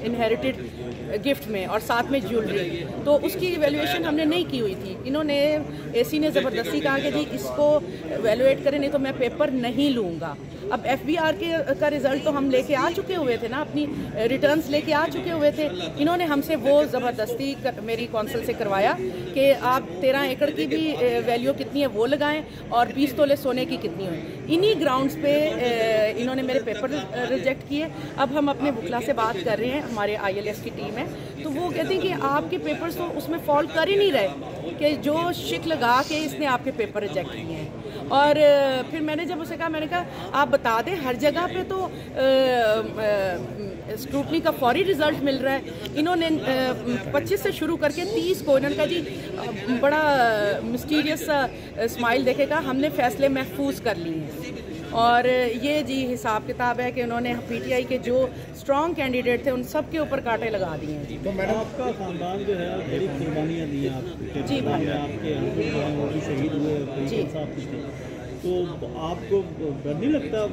Inherited gift میں اور ساتھ میں جیولری، تو اس کی ایویلویشن ہم نے نہیں کی ہوئی تھی. انہوں نے اے سی نے زبردستی کہا کہ جی اس کو ایویلویٹ کریں نہیں تو میں پیپر نہیں لوں گا. اب ایف بی آر کا رزلٹ تو ہم لے کے آ چکے ہوئے تھے نا، اپنی ریٹرنز لے کے آ چکے ہوئے تھے. انہوں نے ہم سے وہ زبردستی میری کونسل سے کروایا کہ آپ 13 ایکڑ کی بھی ویلیو کتنی ہے وہ لگائیں اور 20 تولے سونے کی کتنی ہوئی. انہی گراؤنڈز پہ انہوں نے میرے پیپر ریجیکٹ کیے. اب ہم اپنے وکلا سے بات کر رہے ہیں، ہمارے آئی ایل ایس کی ٹیم ہے، تو وہ کہتے ہیں کہ آپ کے پیپرز تو اس میں فال کر ہی نہیں رہے کہ جو شک لگا کے اس نے آپ کے پیپر ریجیکٹ کیے ہیں. اور پھر میں نے جب اسے کہا، میں نے کہا آپ بتا دیں ہر جگہ پہ تو اسکروٹنی کا فوری رزلٹ مل رہا ہے. انہوں نے 25 سے شروع کر کے 30 کو انہوں نے کہا جی بڑا مسٹیریس اسمائل دیکھے گا، ہم نے فیصلے محفوظ کر لیے ہیں. اور یہ جی حساب کتاب ہے کہ انہوں نے پی ٹی آئی کے جو اسٹرانگ کینڈیڈیٹ تھے ان سب کے اوپر کانٹے لگا دیے ہیں. تو میڈم آپ کا خاندان جو ہے بڑی قربانیاں دی ہیں آپ کے، جی بھائی، آپ کے ہسبینڈ جو ہیں وہ بھی شہید ہوئے، جی صاحب کچھ تھے، تو آپ کو ڈر نہیں لگتا؟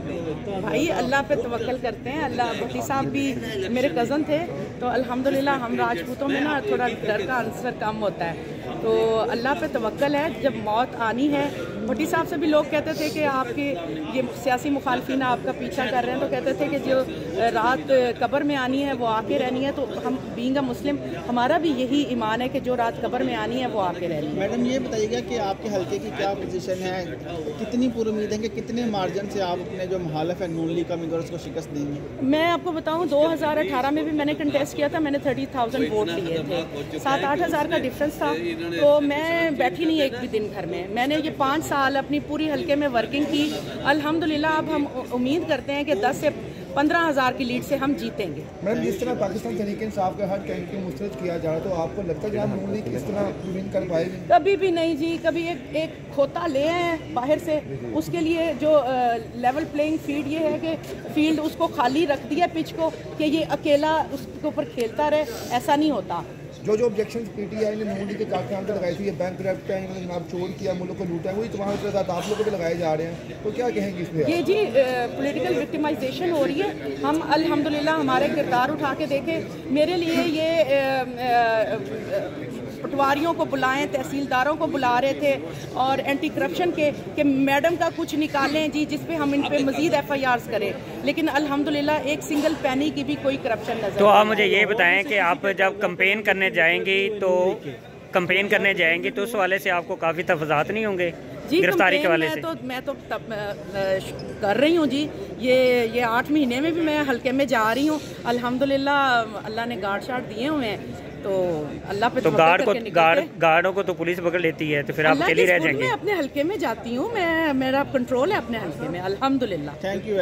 بھائی اللہ پہ توکل کرتے ہیں. اللہ بھٹی صاحب بھی میرے کزن تھے، تو الحمدللہ ہم راجپوتوں میں نا تھوڑا ڈر کا عنصر کم ہوتا ہے، تو اللہ پہ توکل ہے. جب موت آنی ہے، بھٹی صاحب سے بھی لوگ کہتے تھے کہ آپ کے یہ سیاسی مخالفین آپ کا پیچھا کر رہے ہیں، تو کہتے تھے کہ جو رات قبر میں آنی ہے وہ آ کے رہنی ہے. تو ہم بینگ اے مسلم ہمارا بھی یہی ایمان ہے کہ جو رات قبر میں آنی ہے وہ آ کے رہنی ہے. میڈم یہ بتائیے گا کہ آپ کے حلقے کی کیا پوزیشن ہے، کتنی پر امید ہے کہ کتنے مارجن سے آپ اپنے جو مخالف ہے نون لیگ امیدوار کو شکست دیں گے؟ میں آپ کو بتاؤں 2018 میں بھی میں نے کنٹیسٹ کیا تھا، میں نے 30,000 ووٹ لیے تھے، 7-8 ہزار کا ڈفرنس تھا. تو میں بیٹھی نہیں ایک بھی دن گھر میں نے یہ 5 سال اپنی پوری حلقے میں ورکنگ کی. الحمدللہ اب ہم امید کرتے ہیں کہ 10 سے 15 ہزار کی لیڈ سے ہم جیتیں گے. میڈم جس طرح پاکستان تحریک انصاف کا ہر کینڈیڈیٹ کو مسترد کیا جا رہا ہے، تو آپ کو لگتا ہے کہ آپ نون لیگ اس طرح ون کر پائے گی؟ کبھی بھی نہیں جی. کبھی ایک کھوتا لے آئے باہر سے، اس کے لیے جو لیول پلینگ فیلڈ یہ ہے کہ فیلڈ اس کو خالی رکھ دیا پچ کو کہ یہ اکیلا اس کے اوپر کھیلتا رہے، ایسا نہیں ہوتا. جو آبجیکشن پی ٹی آئی نے نون لیگ کے کارکنان پہ لگائی تھی، یہ بینک کرپٹ ہے، انہوں نے جناب چور کیا، ملک کو لوٹا ہے، وہی تمام اعتراضات آپ لوگوں پہ لگائے جا رہے ہیں، تو کیا کہیں گے اس پہ؟ یہ جی پولیٹیکل وکٹمائزیشن ہو رہی ہے. ہم الحمدللہ ہمارے کردار اٹھا کے دیکھیں. میرے لیے یہ پٹواریوں کو بلائیں، تحصیلداروں کو بلا رہے تھے اور اینٹی کرپشن کے کہ میڈم کا کچھ نکالیں جی جس پہ ہم ان پہ مزید ایف آئی آرز کریں، لیکن الحمدللہ ایک سنگل پینی کی بھی کوئی کرپشن نظر. تو آپ مجھے یہ بتائیں کہ آپ جب کمپین کرنے جائیں گی تو اس حوالے سے آپ کو کافی تفاضات نہیں ہوں گے گرفتاری کے حوالے سے؟ میں تو کر رہی ہوں جی. یہ 8 مہینے میں بھی میں حلقے میں جا رہی ہوں. الحمدللہ اللہ نے گارڈ شارٹ دیے ہوئے ہیں، تو اللہ پہ تو گارڈوں کو تو پولیس پکڑ لیتی ہے، تو پھر آپ اکیلی رہ جائیں گے؟ میں اپنے حلقے میں جاتی ہوں، میرا کنٹرول ہے اپنے حلقے میں الحمدللہ. Thank you.